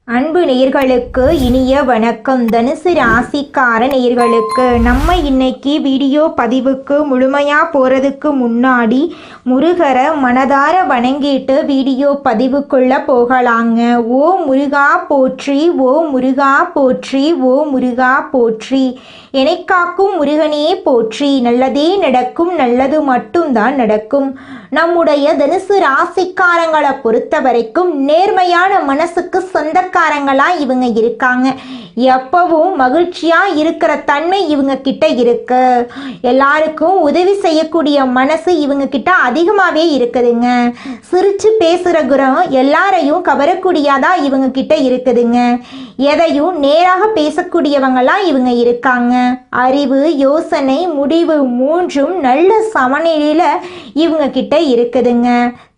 அன்பு நேயர்களுக்கு இனிய வணக்கம். தனுசு ராசிக்கார நேயர்களுக்கு நம்ம இன்னைக்கு வீடியோ பதிவுக்கு முழுமையாக போகிறதுக்கு முன்னாடி முருகரை மனதார வணங்கிட்டு வீடியோ பதிவுக்குள்ளே போகலாங்க. ஓ முருகா போற்றி, ஓ முருகா போற்றி, ஓ முருகா போற்றி, என்னை காக்கும் முருகனே போற்றி. நல்லதே நடக்கும், நல்லது மட்டும்தான் நடக்கும். நம்முடைய தனுசு ராசிக்காரங்களை பொறுத்த வரைக்கும் நேர்மையான மனசுக்கு சொந்தக்காரங்களா இவங்க இருக்காங்க. எப்பவும் மகிழ்ச்சியா இருக்கிற தன்மை இவங்க கிட்ட இருக்கு. எல்லாருக்கும் உதவி செய்யக்கூடிய மனசு இவங்க கிட்ட அதிகமாவே இருக்குதுங்க. சிரிச்சு பேசுற குணம் எல்லாரையும் கவரக்கூடியதா இவங்க கிட்ட இருக்குதுங்க. எதையும் நேராக பேசக்கூடியவங்களா இவங்க இருக்காங்க. அறிவு, யோசனை, முடிவு மூன்றும் நல்ல சமநிலையில இவங்க கிட்ட இருக்குதுங்க.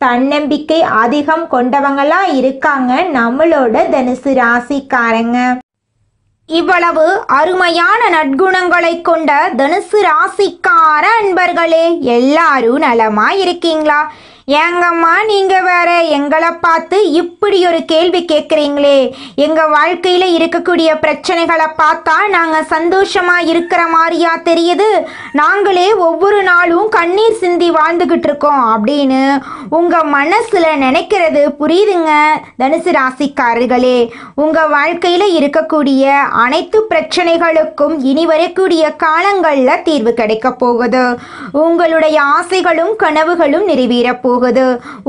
தன்னம்பிக்கை அதிகம் கொண்டவங்களா இருக்காங்க நம்மளோட தனுசு ராசிக்காரங்க. இவ்வளவு அருமையான நற்குணங்களை கொண்ட தனுசு ராசிக்கார அன்பர்களே, எல்லாரும் நலமா இருக்கீங்களா? ஏங்கம்மா நீங்கள் வேற எங்களை பார்த்து இப்படி ஒரு கேள்வி கேட்குறீங்களே? எங்கள் வாழ்க்கையில் இருக்கக்கூடிய பிரச்சனைகளை பார்த்தா நாங்கள் சந்தோஷமாக இருக்கிற மாதிரியா தெரியுது? நாங்களே ஒவ்வொரு நாளும் கண்ணீர் சிந்தி வாழ்ந்துக்கிட்டு இருக்கோம் அப்படின்னு உங்கள் மனசில் நினைக்கிறது புரியுதுங்க தனுசு ராசிக்காரர்களே. உங்கள் வாழ்க்கையில் இருக்கக்கூடிய அனைத்து பிரச்சனைகளுக்கும் இனி வரக்கூடிய காலங்களில் தீர்வு கிடைக்க போகுது. உங்களுடைய ஆசைகளும் கனவுகளும் நிறைவேற போகுது.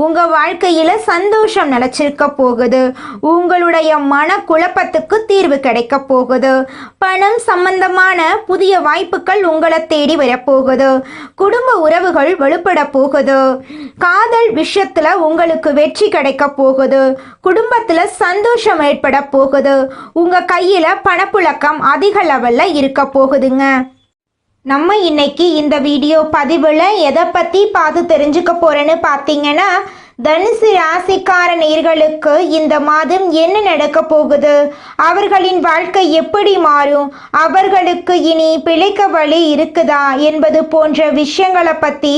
உங்க வாழ்க்கையில சந்தோஷம் நிலைச்சிருக்க போகுது. உங்களுடைய மன குழப்பத்துக்கு தீர்வு கிடைக்க போகுது. பணம் சம்பந்தமான புதிய வாய்ப்புகள் உங்களை தேடி வரப்போகுது. குடும்ப உறவுகள் வலுப்பட போகுது. காதல் விஷயத்துல உங்களுக்கு வெற்றி கிடைக்க போகுது. குடும்பத்துல சந்தோஷம் ஏற்பட போகுது. உங்க கையில பணப்புழக்கம் அதிக லெவல்ல இருக்க போகுதுங்க. நம்ம இன்னைக்கு இந்த வீடியோ பதிவில் எதை பற்றி பார்த்து தெரிஞ்சுக்க போகிறேன்னு பார்த்தீங்கன்னா, தனுசு ராசிக்கார நேயர்களுக்கு இந்த மாதம் என்ன நடக்க போகுது, அவர்களின் வாழ்க்கை எப்படி மாறும், அவர்களுக்கு இனி பிழைக்க வழி இருக்குதா என்பது போன்ற விஷயங்களை பற்றி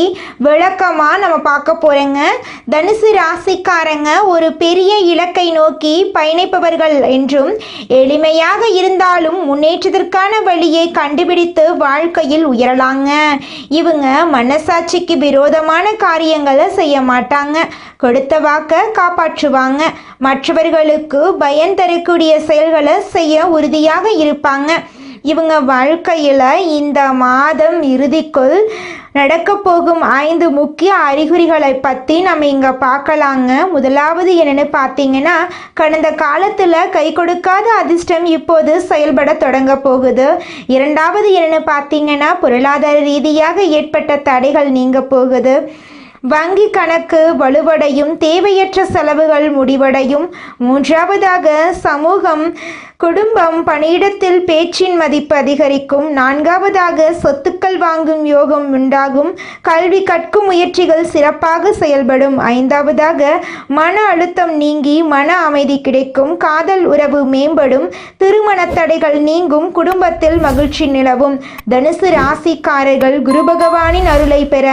விளக்கமாக நம்ம பார்க்க போகிறோங்க. தனுசு ராசிக்காரங்க ஒரு பெரிய இலக்கை நோக்கி பயணிப்பவர்கள் என்றும், எளிமையாக இருந்தாலும் முன்னேற்றத்திற்கான வழியை கண்டுபிடித்து வாழ்க்கையில் உயரலாங்க. இவங்க மனசாட்சிக்கு விரோதமான காரியங்களை செய்ய மாட்டாங்க. கொடுத்த வாக்க காப்பாற்றுவாங்க. மற்றவர்களுக்கு பயன் தரக்கூடிய செயல்களை செய்ய உறுதியாக இருப்பாங்க. இவங்க வாழ்க்கையில் இந்த மாதம் இறுதிக்குள் நடக்க போகும் 5 முக்கிய அறிகுறிகளை பற்றி நம்ம இங்கே பார்க்கலாங்க. முதலாவது என்னென்னு பார்த்தீங்கன்னா, கடந்த காலத்தில் கை கொடுக்காத அதிர்ஷ்டம் இப்போது செயல்பட தொடங்க போகுது. இரண்டாவது என்னென்னு பார்த்தீங்கன்னா, பொருளாதார ரீதியாக ஏற்பட்ட தடைகள் நீங்க போகுது. வங்கி கணக்கு வலுவடையும். தேவையற்ற செலவுகள் முடிவடையும். மூன்றாவதாக சமூகம், குடும்பம், பணியிடத்தில் பேச்சின் மதிப்பு அதிகரிக்கும். நான்காவதாக சொத்துக்கள் வாங்கும் யோகம் உண்டாகும். கல்வி கற்கும் முயற்சிகள் சிறப்பாக செயல்படும். ஐந்தாவதாக மன அழுத்தம் நீங்கி மன அமைதி கிடைக்கும். காதல் உறவு மேம்படும். திருமண தடைகள் நீங்கும். குடும்பத்தில் மகிழ்ச்சி நிலவும். தனுசு ராசிக்காரர்கள் குரு பகவானின் அருளை பெற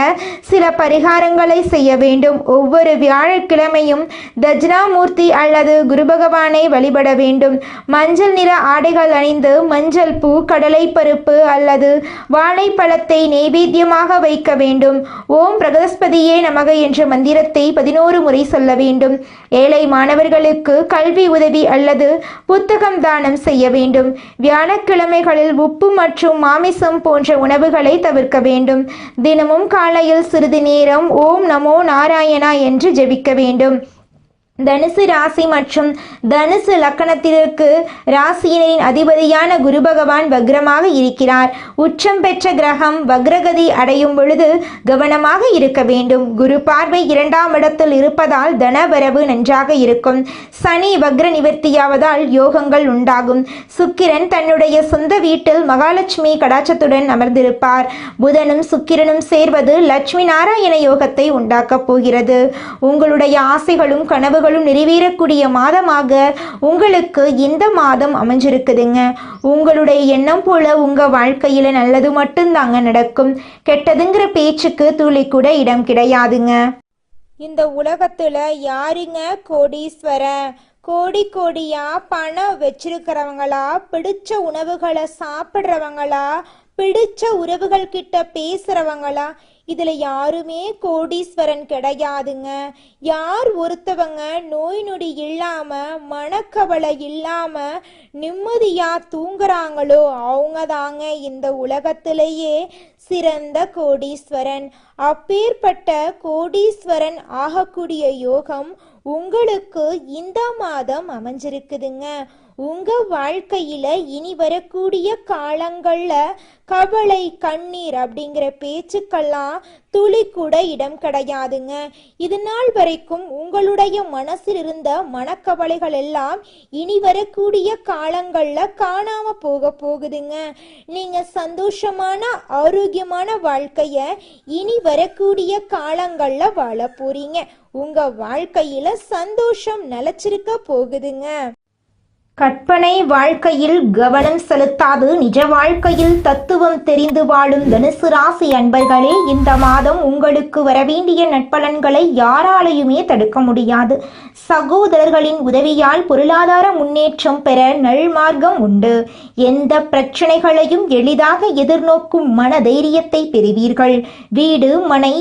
சில பரிகாரங்களை செய்ய வேண்டும். ஒவ்வொரு வியாழக்கிழமையும் தட்சிணாமூர்த்தி அல்லது குரு பகவானை வழிபட வேண்டும். மஞ்சள் நிற ஆடைகள் அணிந்து மஞ்சள் பூ, கடலை பருப்பு அல்லது வாழைப்பழத்தை நெய்வேத்தியமாக வைக்க வேண்டும். ஓம் பிரகஸ்பதியே நமக என்ற மந்திரத்தை 11 முறை சொல்ல வேண்டும். ஏழை மாணவர்களுக்கு கல்வி உதவி அல்லது புத்தகம் தானம் செய்ய வேண்டும். வியாழக்கிழமைகளில் உப்பு மற்றும் மாமிசம் போன்ற உணவுகளை தவிர்க்க வேண்டும். தினமும் காலையில் சிறிது நேரம் ஓம் நமோ நாராயணா என்று ஜெபிக்க வேண்டும். தனுசு ராசி மற்றும் தனுசு லக்கணத்திற்கு ராசியினரின் அதிபதியான குரு பகவான் வக்ரமாக இருக்கிறார். உச்சம் பெற்ற கிரகம் வக்ரகதி அடையும் பொழுது கவனமாக இருக்க வேண்டும். குரு பார்வை 2ஆம் இடத்தில் இருப்பதால் தனவரவு நன்றாக இருக்கும். சனி வக்ர நிவர்த்தியாவதால் யோகங்கள் உண்டாகும். சுக்கிரன் தன்னுடைய சொந்த வீட்டில் மகாலட்சுமி கடாட்சத்துடன் அமர்ந்திருப்பார். புதனும் சுக்கிரனும் சேர்வது லட்சுமி நாராயண யோகத்தை உண்டாக்கப் போகிறது. உங்களுடைய ஆசைகளும் கனவுகளும் நிறைவேறக்கூடிய மாதமாக உங்களுக்கு இந்த மாதம் அமைஞ்சிருக்குதுங்க. உங்களுடைய எண்ணம் போல உங்க வாழ்க்கையில நல்லது மட்டும்தாங்க நடக்கும். கெட்டதுங்கிற பேச்சுக்கு துளி கூட இடம் கிடையாதுங்க. இந்த உலகத்துல யாருங்க கோடீஸ்வரன்? கோடி கோடியா பணம் வச்சிருக்கிறவங்களா, பிடிச்ச உணவுகளை சாப்பிட்றவங்களா, பிடிச்ச உறவுகள் கிட்ட பேசுறவங்களா, இதுல யாருமே கோடீஸ்வரன் கிடையாதுங்க. யார் ஒருத்தவங்க நோய் நொடி இல்லாம மனக்கவலை இல்லாம நிம்மதியா தூங்குறாங்களோ அவங்க தாங்க இந்த உலகத்திலேயே சிறந்த கோடீஸ்வரன். அப்பேற்பட்ட கோடீஸ்வரன் ஆகக்கூடிய யோகம் உங்களுக்கு இந்த மாதம் அமைஞ்சிருக்குதுங்க. உங்க வாழ்க்கையில இனி வரக்கூடிய காலங்கள்ல கவலை கண்ணீர் அப்படிங்கிற பேச்சுக்கெல்லாம் துளி கூட இடம் கிடையாதுங்க. இது நாள் வரைக்கும் உங்களுடைய மனசில் இருந்த மனக்கவலைகள் எல்லாம் இனி வரக்கூடிய காலங்கள்ல காணாம போகுதுங்க. நீங்க சந்தோஷமான ஆரோக்கியமான வாழ்க்கைய இனி வரக்கூடிய காலங்கள்ல வாழ போறீங்க. உங்க வாழ்க்கையில சந்தோஷம் நிலைச்சிருக்க போகுதுங்க. கற்பனை வாழ்க்கையில் கவனம் செலுத்தாது நிஜ வாழ்க்கையில் தத்துவம் தெரிந்து வாழும் தனுசு ராசி அன்பர்களே, இந்த மாதம் உங்களுக்கு வரவேண்டிய நற்பலன்களை யாராலையுமே தடுக்க முடியாது. சகோதரர்களின் உதவியால் பொருளாதார முன்னேற்றம் பெற நல்மார்க்கம் உண்டு. எந்த பிரச்சனைகளையும் எளிதாக எதிர்நோக்கும் மன தைரியத்தை பெறுவீர்கள். வீடு, மனை,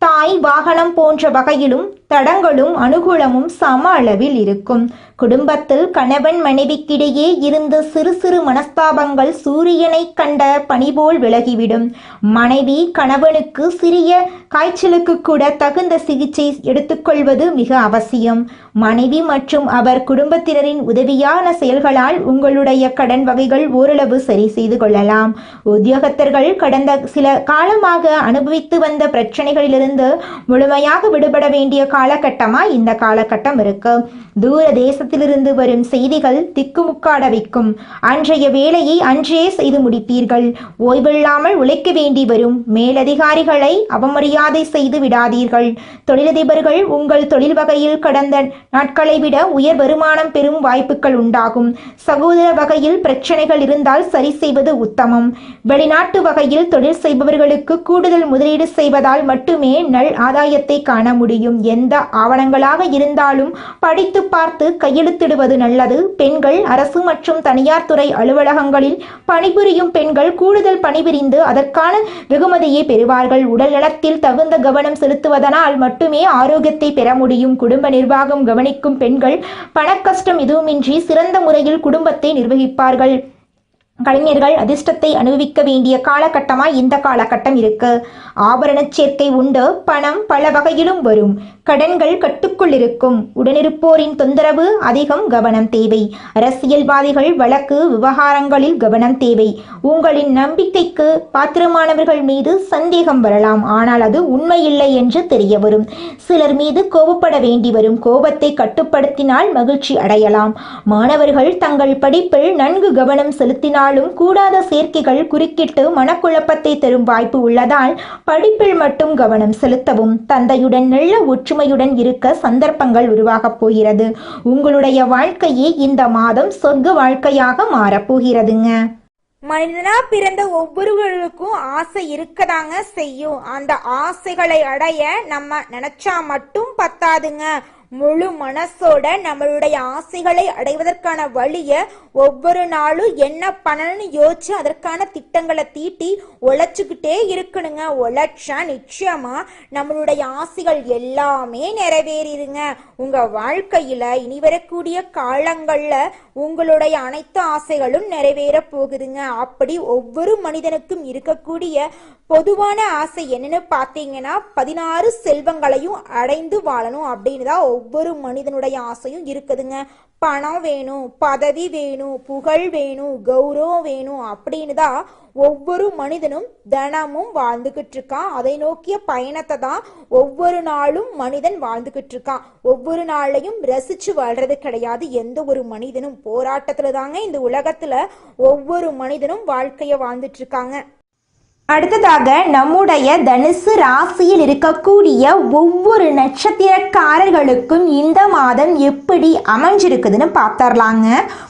தாய், வாகனம் போன்ற வகையிலும் தடங்களும் அனுகூலமும் சம அளவில் இருக்கும். குடும்பத்தில் கணவன் மனைவிக்கிடையே இருந்த சிறு சிறு மனஸ்தாபங்கள் சூரியனை கண்ட பனிபோல் விலகிவிடும். மனைவி கணவனுக்கு சிறிய காய்ச்சலுக்கு கூட தகுந்த சிகிச்சை எடுத்துக்கொள்வது மிக அவசியம். மனைவி மற்றும் அவர் குடும்பத்தினரின் உதவியான செயல்களால் உங்களுடைய கடன் வகைகள் ஓரளவு சரி செய்து கொள்ளலாம். உத்தியோகத்தர்கள் கடந்த சில காலமாக அனுபவித்து வந்த பிரச்சனைகளிலிருந்து முழுமையாக விடுபட வேண்டிய காலகட்டமா இந்த காலகட்டம் இருக்கு. தூர தேசத்திலிருந்து வரும் செய்திகள் திக்குமுக்காட வைக்கும். அன்றைய வேலையை அன்றே செய்து முடிப்பீர்கள். ஓய்வில்லாமல் உழைக்க வேண்டி வரும். மேலதிகாரிகளை அவமரியாதை செய்து விடாதீர்கள். தொழிலதிபர்கள் உங்கள் தொழில் வகையில் கடந்த நாட்களை விட உயர் வருமானம் பெறும் வாய்ப்புகள் உண்டாகும். சகோதர வகையில் பிரச்சனைகள் இருந்தால் சரி செய்வது உத்தமம். வெளிநாட்டு வகையில் தொழில் செய்பவர்களுக்கு கூடுதல் முதலீடு செய்வதால் மட்டுமே நல் ஆதாயத்தை காண முடியும். எந்த ஆவணங்களாக இருந்தாலும் படித்து பார்த்து கையெழுத்திடுவது நல்லது. பெண்கள் அரசு மற்றும் தனியார் துறை அலுவலகங்களில் பணிபுரியும் பெண்கள் கூடுதல் பணிபுரிந்து அதற்கான வெகுமதியை பெறுவார்கள். உடல் நலத்தில் தகுந்த கவனம் செலுத்துவதனால் மட்டுமே ஆரோக்கியத்தை பெற முடியும். குடும்ப நிர்வாகம் கவனிக்கும் பெண்கள் பணக்கஷ்டம் எதுவுமின்றி சிறந்த முறையில் குடும்பத்தை நிர்வகிப்பார்கள். கலைஞர்கள் அதிர்ஷ்டத்தை அனுபவிக்க வேண்டிய காலகட்டமாய் இந்த காலகட்டம் இருக்கு. ஆபரண சேர்க்கை உண்டு. பணம் பல வகையிலும் வரும். கடன்கள் கட்டுக்குள் இருக்கும். உடனிருப்போரின் தொந்தரவு அதிகம், கவனம் தேவை. அரசியல்வாதிகள் வழக்கு விவகாரங்களில் கவனம் தேவை. உங்களின் நம்பிக்கைக்கு பாத்திரமானவர்கள் மீது சந்தேகம் வரலாம், ஆனால் அது உண்மையில்லை என்று தெரிய வரும். சிலர் மீது கோபப்பட வேண்டி வரும். கோபத்தை கட்டுப்படுத்தினால் மகிழ்ச்சி அடையலாம். மாணவர்கள் தங்கள் படிப்பில் நன்கு கவனம் செலுத்தினால் கூடாத சேர்க்கைகள் குறுக்கிட்டு மனக்குழப்பத்தை தரும் வாய்ப்பு உள்ளதால் படிப்பில் மட்டும் கவனம் செலுத்தவும். தந்தையுடன் நல்ல ஒற்றுமையுடன் இருக்க சந்தர்ப்பங்கள் உருவாகப் போகிறது. உங்களுடைய வாழ்க்கையே இந்த மாதம் சொர்க்க வாழ்க்கையாக மாறப்போகிறதுங்க. மனிதனா பிறந்த ஒவ்வொருவருக்கும் ஆசை இருக்கதாங்க செய்யும். அந்த ஆசைகளை அடைய நம்ம நினைச்சா மட்டும் பத்தாதுங்க. முழு மனசோட நம்மளுடைய ஆசைகளை அடைவதற்கான வழிய ஒவ்வொரு நாளும் என்ன பண்ணணும்னு யோசிச்சு அதற்கான திட்டங்களை தீட்டி உழைச்சுக்கிட்டே இருக்கணுங்க. உழைச்சா நிச்சயமா நம்மளுடைய ஆசைகள் எல்லாமே நிறைவேறிடுங்க. உங்க வாழ்க்கையில இனி வரக்கூடிய காலங்கள்ல உங்களுடைய அனைத்து ஆசைகளும் நிறைவேற போகுதுங்க. அப்படி ஒவ்வொரு மனிதனுக்கும் இருக்கக்கூடிய பொதுவான ஆசை என்னன்னு பார்த்தீங்கன்னா 16 செல்வங்களையும் அடைந்து வாழணும் அப்படின்னு தான் ஒவ்வொரு மனிதனுடைய ஆசையும் இருக்குதுங்க. பணம் வேணும், பதவி வேணும், புகழ் வேணும், கௌரவம் வேணும் அப்படின்னு தான் ஒவ்வொரு மனிதனும் தினமும் வாழ்ந்துகிட்டு இருக்கான். அதை நோக்கிய பயணத்தை தான் ஒவ்வொரு நாளும் மனிதன் வாழ்ந்துகிட்டு இருக்கான். ஒவ்வொரு நாளையும் ரசிச்சு வாழ்றது கிடையாது. எந்த ஒரு மனிதனும் போராட்டத்துல தாங்க இந்த உலகத்துல ஒவ்வொரு மனிதனும் வாழ்க்கைய வாழ்ந்துட்டு இருக்காங்க. அடுத்ததாக நம்முடைய தனுசு ராசியில் இருக்கக்கூடிய ஒவ்வொரு நட்சத்திரக்காரர்களுக்கும் இந்த மாதம் எப்படி அமைஞ்சிருக்குதுன்னு பார்த்தரலாங்க.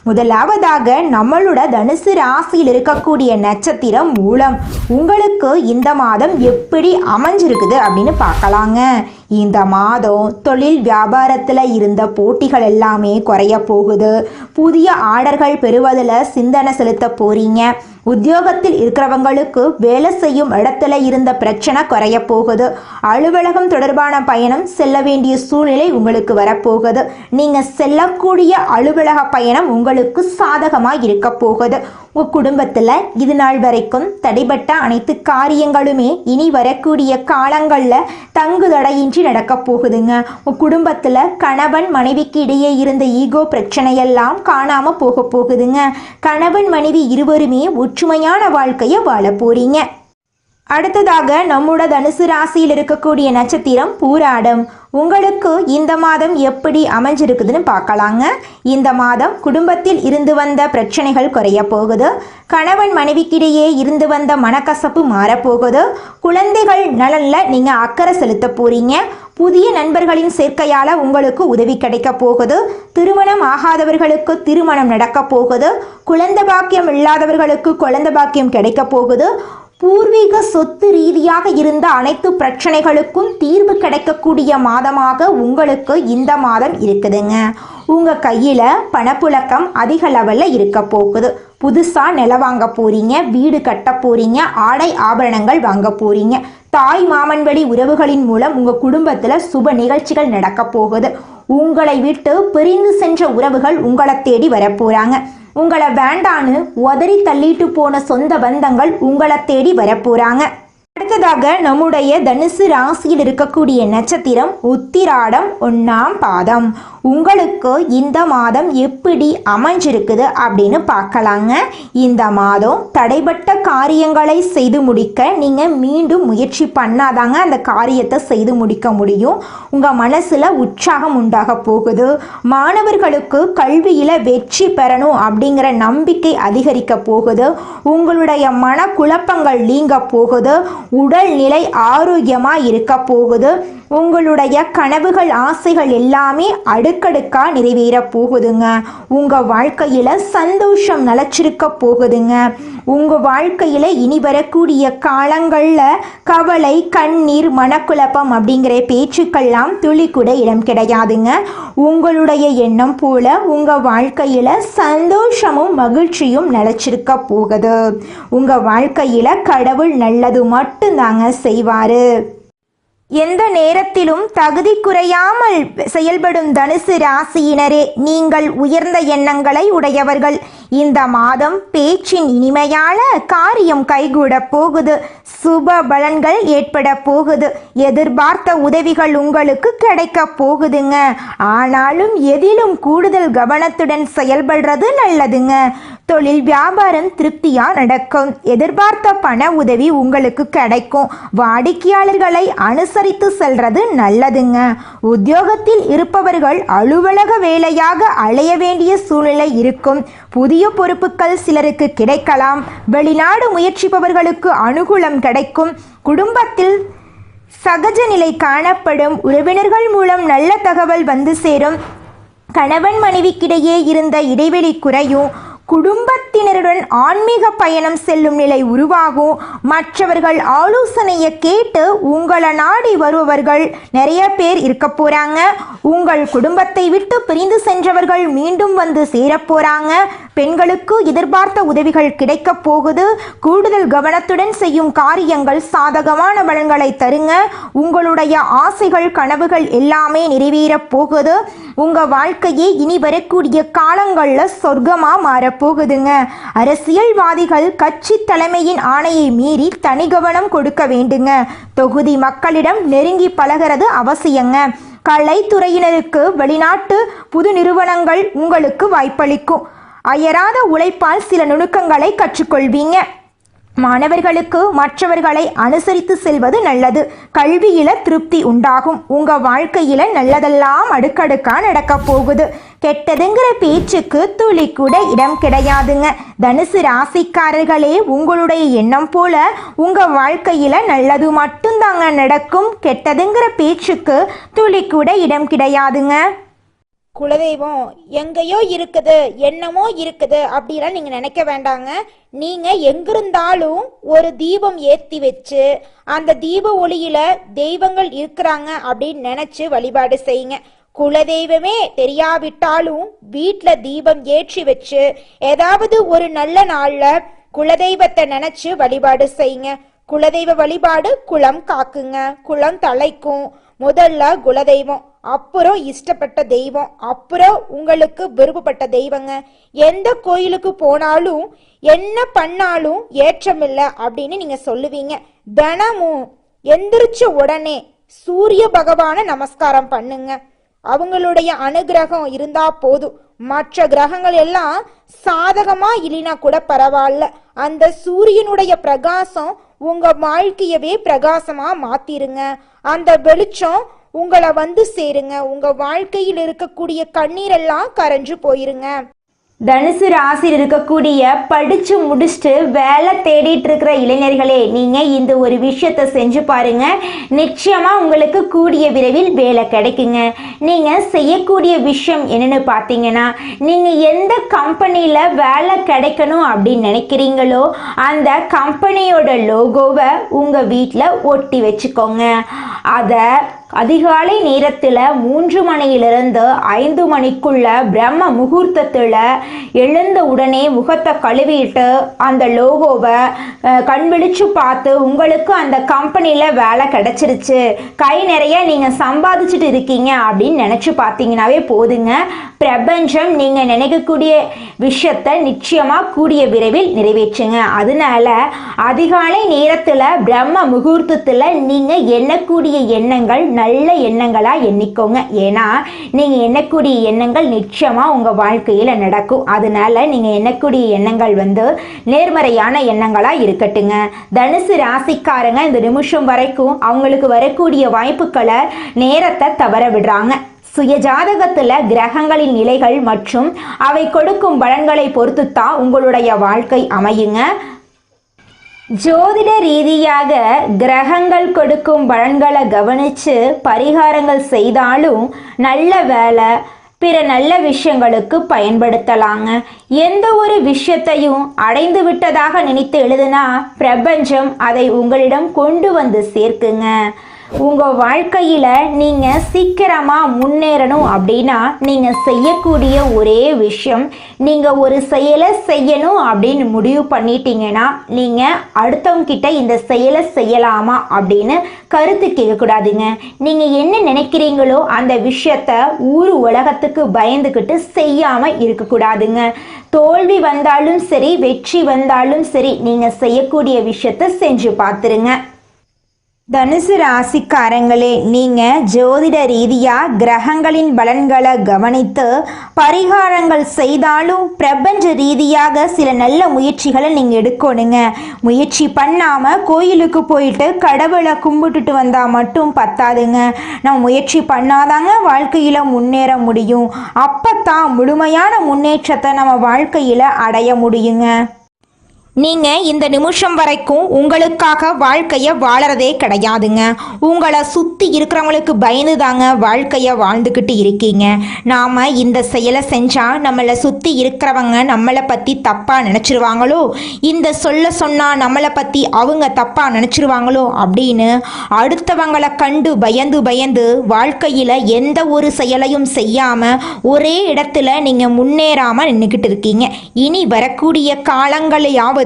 முதலாவதாக நம்மளோட தனுசு ராசியில் இருக்கக்கூடிய நட்சத்திரம் மூலம் உங்களுக்கு இந்த மாதம் எப்படி அமைஞ்சிருக்குது அப்படின்னு பார்க்கலாங்க. இந்த மாதம் தொழில் வியாபாரத்தில் இருந்த போட்டிகள் எல்லாமே குறைய போகுது. புதிய ஆர்டர்கள் பெறுவதில் சிந்தனை செலுத்த போறீங்க. உத்தியோகத்தில் இருக்கிறவங்களுக்கு வேலை செய்யும் இடத்துல இருந்த பிரச்சனை குறைய போகுது. அலுவலகம் தொடர்பான பயணம் செல்ல வேண்டிய சூழ்நிலை உங்களுக்கு வரப்போகுது. நீங்கள் செல்லக்கூடிய அலுவலக பயணம் உங்களுக்கு சாதகமாக இருக்க போகுது. உங்கள் குடும்பத்தில் இது நாள் வரைக்கும் தடைபட்ட அனைத்து காரியங்களுமே இனி வரக்கூடிய காலங்களில் தங்கு தடையின்றி நடக்க போகுதுங்க. உங்கள் குடும்பத்தில் கணவன் மனைவிக்கு இடையே இருந்த ஈகோ பிரச்சனையெல்லாம் காணாமல் போக போகுதுங்க. கணவன் மனைவி இருவருமே ஒற்றுமையான வாழ்க்கையை வாழ போறீங்க. அடுத்ததாக நம்மோட தனுசு ராசியில் இருக்கக்கூடிய நட்சத்திரம் பூராடம். உங்களுக்கு இந்த மாதம் எப்படி அமைஞ்சிருக்குதுன்னு பார்க்கலாங்க. இந்த மாதம் குடும்பத்தில் இருந்து வந்த பிரச்சனைகள் குறைய போகுது. கணவன் மனைவிக்கிடையே இருந்து வந்த மனக்கசப்பு மாறப்போகுது. குழந்தைகள் நலனில் நீங்கள் அக்கறை செலுத்த போறீங்க. புதிய நண்பர்களின் சேர்க்கையால் உங்களுக்கு உதவி கிடைக்க போகுது. திருமணம் ஆகாதவர்களுக்கு திருமணம் நடக்க போகுது. குழந்தை பாக்கியம் இல்லாதவர்களுக்கு குழந்தை பாக்கியம் கிடைக்க போகுது. பூர்வீக சொத்து ரீதியாக இருந்த அனைத்து பிரச்சனைகளுக்கும் தீர்வு கிடைக்கக்கூடிய மாதமாக உங்களுக்கு இந்த மாதம் இருக்குதுங்க. உங்கள் கையில் பணப்புழக்கம் அதிக லெவலில் இருக்க போகுது. புதுசாக நிலம் வாங்க போறீங்க, வீடு கட்ட போறீங்க, ஆடை ஆபரணங்கள் வாங்க போறீங்க. தாய் மாமன் வழி உறவுகளின் மூலம் உங்கள் குடும்பத்தில் சுப நிகழ்ச்சிகள் நடக்க போகுது. உங்களை விட்டு பிரிந்து சென்ற உறவுகள் உங்களை தேடி வரப்போகிறாங்க. உங்களை வேண்டான்னு உதறி தள்ளிட்டு போன சொந்த பந்தங்கள் உங்களை தேடி வரப்போகிறாங்க. அடுத்ததாக நம்முடைய தனுசு ராசியில் இருக்கக்கூடிய நட்சத்திரம் உத்திராடம் 1ஆம் பாதம். உங்களுக்கு இந்த மாதம் எப்படி அமைஞ்சிருக்குது அப்படின்னு பார்க்கலாங்க. இந்த மாதம் தடைபட்ட காரியங்களை செய்து முடிக்க நீங்கள் மீண்டும் முயற்சி பண்ணாதாங்க அந்த காரியத்தை செய்து முடிக்க முடியும். உங்கள் மனசில் உற்சாகம் உண்டாக போகுது. மாணவர்களுக்கு கல்வியில் வெற்றி பெறணும் அப்படிங்கிற நம்பிக்கை அதிகரிக்க போகுது. உங்களுடைய மனக்குழப்பங்கள் நீங்க போகுது. உடல்நிலை ஆரோக்கியமாக இருக்க போகுது. உங்களுடைய கனவுகள் ஆசைகள் எல்லாமே அடுக்கடுக்கா நிறைவேற போகுதுங்க. உங்கள் வாழ்க்கையில் சந்தோஷம் நிலச்சிருக்க போகுதுங்க. உங்கள் வாழ்க்கையில் இனி வரக்கூடிய காலங்களில் கவலை, கண்ணீர், மனக்குழப்பம் அப்படிங்கிற பேச்சுக்கெல்லாம் துளி கூட இடம் கிடையாதுங்க. உங்களுடைய எண்ணம் போல உங்கள் வாழ்க்கையில் சந்தோஷமும் மகிழ்ச்சியும் நிலச்சிருக்க போகுது. உங்கள் வாழ்க்கையில் கடவுள் நல்லது மட்டும்தாங்க செய்வார். எந்த நேரத்திலும் தகுதி குறையாமல் செயல்படும் தனுசு ராசியினரே, நீங்கள் உயர்ந்த எண்ணங்களை உடையவர்கள். இந்த மாதம் பேச்சின் இனிமையால காரியம் கைகூட போகுது. சுப பலன்கள் ஏற்பட போகுது. எதிர்பார்த்த உதவிகள் உங்களுக்கு கிடைக்க போகுதுங்க. ஆனாலும் எதிலும் கூடுதல் கவனத்துடன் செயல்படுறது நல்லதுங்க. தொழில் வியாபாரம் திருப்தியா நடக்கும். எதிர்பார்த்த பண உதவி உங்களுக்கு கிடைக்கும். வாடிக்கையாளர்களை அனுசரித்து செல்றது நல்லதுங்க. உத்தியோகத்தில் இருப்பவர்கள் அலுவலக வேலையாக அலைய வேண்டிய சூழ்நிலை இருக்கும். புதிய பொறுப்புகள் சிலருக்கு கிடைக்கலாம். வெளிநாடு முயற்சிப்பவர்களுக்கு அனுகூலம் கிடைக்கும். குடும்பத்தில் சகஜ நிலை காணப்படும். உறவினர்கள் மூலம் நல்ல தகவல் வந்து சேரும். கணவன் மனைவிக்கிடையே இருந்த இடைவெளி குறையும். குடும்பத்தினருடன் ஆன்மீக பயணம் செல்லும் நிலை உருவாகும். மற்றவர்கள் ஆலோசனையை கேட்டு உங்களை நாடி வருபவர்கள் நிறைய பேர் இருக்க போறாங்க. உங்கள் குடும்பத்தை விட்டு பிரிந்து சென்றவர்கள் மீண்டும் வந்து சேரப்போறாங்க. பெண்களுக்கு எதிர்பார்த்த உதவிகள் கிடைக்க போகுது. கூடுதல் கவனத்துடன் செய்யும் காரியங்கள் சாதகமான பலன்களை தருங்க. உங்களுடைய ஆசைகள், கனவுகள் எல்லாமே நிறைவேற போகுது. உங்க வாழ்க்கையே இனி வரக்கூடிய காலங்களில் சொர்க்கமா மாறப்போகுதுங்க. அரசியல்வாதிகள் கட்சி தலைமையின் ஆணையை மீறி தனி கவனம் கொடுக்க வேண்டுங்க. தொகுதி மக்களிடம் நெருங்கி பழகிறது அவசியங்க. கலைத்துறையினருக்கு வெளிநாட்டு புது நிறுவனங்கள் உங்களுக்கு வாய்ப்பளிக்கும். அயராத உழைப்பால் சில நுணுக்கங்களை கற்றுக்கொள்வீங்க. மாணவர்களுக்கு மற்றவர்களை அனுசரித்து செல்வது நல்லது. கல்வியில திருப்தி உண்டாகும். உங்க வாழ்க்கையில நல்லதெல்லாம் அடுக்கடுக்கா நடக்க போகுது. கெட்டதுங்கிற பேச்சுக்கு துளி கூட இடம் கிடையாதுங்க. தனுசு ராசிக்காரர்களே, உங்களுடைய எண்ணம் போல உங்க வாழ்க்கையில நல்லது மட்டும்தாங்க நடக்கும். கெட்டதுங்கிற பேச்சுக்கு துளி கூட இடம் கிடையாதுங்க. குலதெய்வம் எங்கேயோ இருக்குது, என்னமோ இருக்குது அப்படிலாம் நீங்க நினைக்க வேண்டாங்க. நீங்க எங்கிருந்தாலும் ஒரு தீபம் ஏத்தி வச்சு அந்த தீப ஒளியில தெய்வங்கள் இருக்கிறாங்க அப்படின்னு நினைச்சு வழிபாடு செய்யுங்க. குலதெய்வமே தெரியாவிட்டாலும் வீட்டுல தீபம் ஏற்றி வச்சு ஏதாவது ஒரு நல்ல நாள்ல குலதெய்வத்தை நினைச்சு வழிபாடு செய்யுங்க. குலதெய்வ வழிபாடு குலம் காக்குங்க, குலம் தலைக்கும். முதல்ல குலதெய்வம், அப்புறம் இஷ்டப்பட்ட தெய்வம், அப்புறம் உங்களுக்கு விருப்பப்பட்ட தெய்வங்க. எந்த கோயிலுக்கு போனாலும் என்ன பண்ணாலும் ஏற்றமில்லை அப்படின்னு நீங்க சொல்லுவீங்க. தினமும் எந்திரிச்ச உடனே சூரிய பகவான நமஸ்காரம் பண்ணுங்க. அவங்களுடைய அனுகிரகம் இருந்தா போதும். மற்ற கிரகங்கள் எல்லாம் சாதகமா இல்லைனா கூட பரவாயில்ல, அந்த சூரியனுடைய பிரகாசம் உங்க வாழ்க்கையவே பிரகாசமா மாத்திருங்க. அந்த வெளிச்சம் உங்களை வந்து சேருங்க. உங்க வாழ்க்கையில் இருக்கக்கூடிய கண்ணீரெல்லாம் கரைஞ்சு போயிருங்க. தனுசு ராசியில் இருக்கக்கூடிய படிச்சு முடிச்சுட்டு வேலை தேடிட்டு இருக்கிற இளைஞர்களே, நீங்க இந்த ஒரு விஷயத்த செஞ்சு பாருங்க. நிச்சயமா உங்களுக்கு கூடிய விரைவில் வேலை கிடைக்குங்க. நீங்க செய்யக்கூடிய விஷயம் என்னன்னு பார்த்தீங்கன்னா, நீங்க எந்த கம்பெனியில வேலை கிடைக்கணும் அப்படின்னு நினைக்கிறீங்களோ அந்த கம்பெனியோட லோகோவை உங்க வீட்டில் ஒட்டி வச்சுக்கோங்க. அதை அதிகாலை நேரத்தில் 3 மணியிலிருந்து 5 மணிக்குள்ள பிரம்ம முகூர்த்தத்தில் எழுந்த உடனே முகத்தை கழுவிட்டு அந்த லோகோவை கண் விழிச்சு பார்த்து உங்களுக்கு அந்த கம்பெனியில் வேலை கிடைச்சிருச்சு, கை நிறைய நீங்கள் சம்பாதிச்சுட்டு இருக்கீங்க அப்படின்னு நினச்சி பார்த்தீங்கன்னாவே போதுங்க. பிரபஞ்சம் நீங்கள் நினைக்கக்கூடிய விஷயத்தை நிச்சயமாக கூடிய விரைவில் நிறைவேற்றுங்க. அதனால அதிகாலை நேரத்தில் பிரம்ம முகூர்த்தத்தில் நீங்கள் எண்ணக்கூடிய எண்ணங்கள் நல்ல எண்ணங்களாக எண்ணிக்கோங்க. ஏன்னா நீங்கள் எண்ணக்கூடிய எண்ணங்கள் நிச்சயமாக உங்கள் வாழ்க்கையில் நடக்கும். அதனால நீங்கள் எண்ணக்கூடிய எண்ணங்கள் நேர்மறையான எண்ணங்களாக இருக்கட்டுங்க. தனுசு ராசிக்காரங்க இந்த நிமிஷம் வரைக்கும் அவங்களுக்கு வரக்கூடிய வாய்ப்புகளை நேரத்தை தவற விடுறாங்க. சுய ஜாதகத்தில் கிரகங்களின் நிலைகள் மற்றும் அவை கொடுக்கும் பலன்களை பொறுத்து தான் உங்களுடைய வாழ்க்கை அமையுங்க. ஜோதிட ரீதியாக கிரகங்கள் கொடுக்கும் பலன்களை கவனித்து பரிகாரங்கள் செய்தாலும் நல்ல வேலை பிற நல்ல விஷயங்களுக்கு பயன்படுத்தலாங்க. எந்த ஒரு விஷயத்தையும் அடைந்து விட்டதாக நினைத்து எழுதுனா பிரபஞ்சம் அதை உங்களிடம் கொண்டு வந்து சேர்க்குங்க. உங்கள் வாழ்க்கையில் நீங்கள் சீக்கிரமாக முன்னேறணும் அப்படின்னா நீங்கள் செய்யக்கூடிய ஒரே விஷயம், நீங்கள் ஒரு செயலை செய்யணும் அப்படின்னு முடிவு பண்ணிட்டீங்கன்னா நீங்கள் அடுத்தவங்க கிட்ட இந்த செயலை செய்யலாமா அப்படின்னு கருத்து கேட்கக்கூடாதுங்க. நீங்கள் என்ன நினைக்கிறீங்களோ அந்த விஷயத்த ஊர் உலகத்துக்கு பயந்துக்கிட்டு செய்யாமல் இருக்கக்கூடாதுங்க. தோல்வி வந்தாலும் சரி வெற்றி வந்தாலும் சரி நீங்கள் செய்யக்கூடிய விஷயத்த செஞ்சு பார்த்துருங்க. தனுசு ராசிக்காரங்களே, நீங்கள் ஜோதிட ரீதியாக கிரகங்களின் பலன்களை கவனித்து பரிகாரங்கள் செய்தாலும் பிரபஞ்ச ரீதியாக சில நல்ல முயற்சிகளை நீங்கள் எடுக்கணுங்க. முயற்சி பண்ணாமல் கோயிலுக்கு போயிட்டு கடவுளை கும்பிட்டுட்டு வந்தால் மட்டும் பத்தாதுங்க. நம்ம முயற்சி பண்ணாதாங்க வாழ்க்கையில் முன்னேற முடியும். அப்போ தான் முழுமையான முன்னேற்றத்தை நம்ம வாழ்க்கையில் அடைய முடியுங்க. நீங்கள் இந்த நிமிஷம் வரைக்கும் உங்களுக்காக வாழ்க்கையை வாழறதே கிடையாதுங்க. உங்களை சுற்றி இருக்கிறவங்களுக்கு பயந்து தாங்க வாழ்க்கையை வாழ்ந்துக்கிட்டு இருக்கீங்க. நாம் இந்த செயலை செஞ்சால் நம்மளை சுற்றி இருக்கிறவங்க நம்மளை பற்றி தப்பாக நினச்சிருவாங்களோ, இந்த சொன்னால் நம்மளை பற்றி அவங்க தப்பாக நினச்சிருவாங்களோ அப்படின்னு அடுத்தவங்களை கண்டு பயந்து பயந்து வாழ்க்கையில் எந்த ஒரு செயலையும் செய்யாமல் ஒரே இடத்துல நீங்கள் முன்னேறாமல் நின்றுக்கிட்டு இருக்கீங்க. இனி வரக்கூடிய காலங்களையாவது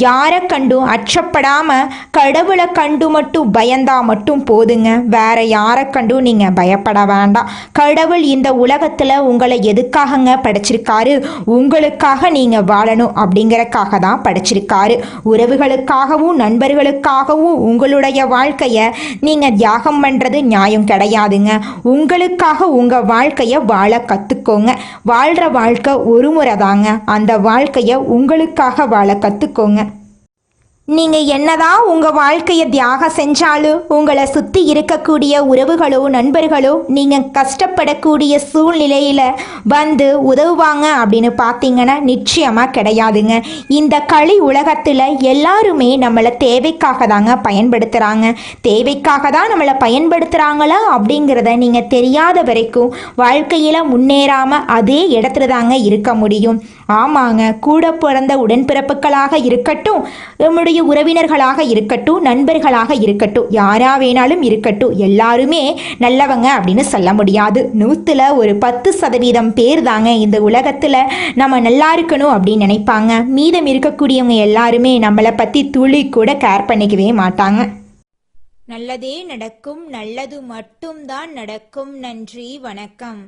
யாரை கண்டும் அச்சப்படாம கடவுளை கண்டு மட்டும் பயந்தா மட்டும் போதுங்க. வேற யாரை கண்டும் நீங்க பயப்பட வேண்டாம். கடவுள் இந்த உலகத்துல உங்களை எதுக்காகங்க படைச்சிருக்காரு? உங்களுக்காக நீங்க வாழணும் அப்படிங்கறக்காக தான் படைச்சிருக்காரு. உறவுகளுக்காகவும் நண்பர்களுக்காகவும் உங்களுடைய வாழ்க்கைய நீங்க தியாகம் பண்றது நியாயம் கிடையாதுங்க. உங்களுக்காக உங்க வாழ்க்கைய வாழ கத்துக்கோங்க. வாழ்ற வாழ்க்கை ஒரு முறை தாங்க. அந்த வாழ்க்கைய உங்களுக்காக வாழ கத்துக்கோங்க. நீங்கள் என்னதான் உங்கள் வாழ்க்கையை தியாகம் செஞ்சாலும் உங்களை சுற்றி இருக்கக்கூடிய உறவுகளோ நண்பர்களோ நீங்கள் கஷ்டப்படக்கூடிய சூழ்நிலையில் வந்து உதவுவாங்க அப்படின்னு பார்த்தீங்கன்னா நிச்சயமாக கிடையாதுங்க. இந்த களி உலகத்தில் எல்லாருமே நம்மளை தேவைக்காக தாங்க பயன்படுத்துகிறாங்க. தேவைக்காக தான் நம்மளை பயன்படுத்துகிறாங்களா அப்படிங்கிறத நீங்கள் தெரியாத வரைக்கும் வாழ்க்கையில் முன்னேறாமல் அதே இடத்துல தாங்க இருக்க முடியும். ஆமாங்க, கூட பிறந்த உடன்பிறப்புகளாக இருக்கட்டும், நம்முடைய உறவினர்களாக இருக்கட்டும், நண்பர்களாக இருக்கட்டும், யாரா வேணாலும் இருக்கட்டும், எல்லாருமே நல்லவங்க அப்படின்னு சொல்ல முடியாது. 100ல் ஒரு 10% பேர் தாங்க இந்த உலகத்தில் நம்ம நல்லா இருக்கணும் அப்படின்னு நினைப்பாங்க. மீதம் இருக்கக்கூடியவங்க எல்லாருமே நம்மளை பற்றி துளி கூட கேர் பண்ணிக்கவே மாட்டாங்க. நல்லதே நடக்கும், நல்லது மட்டும்தான் நடக்கும். நன்றி, வணக்கம்.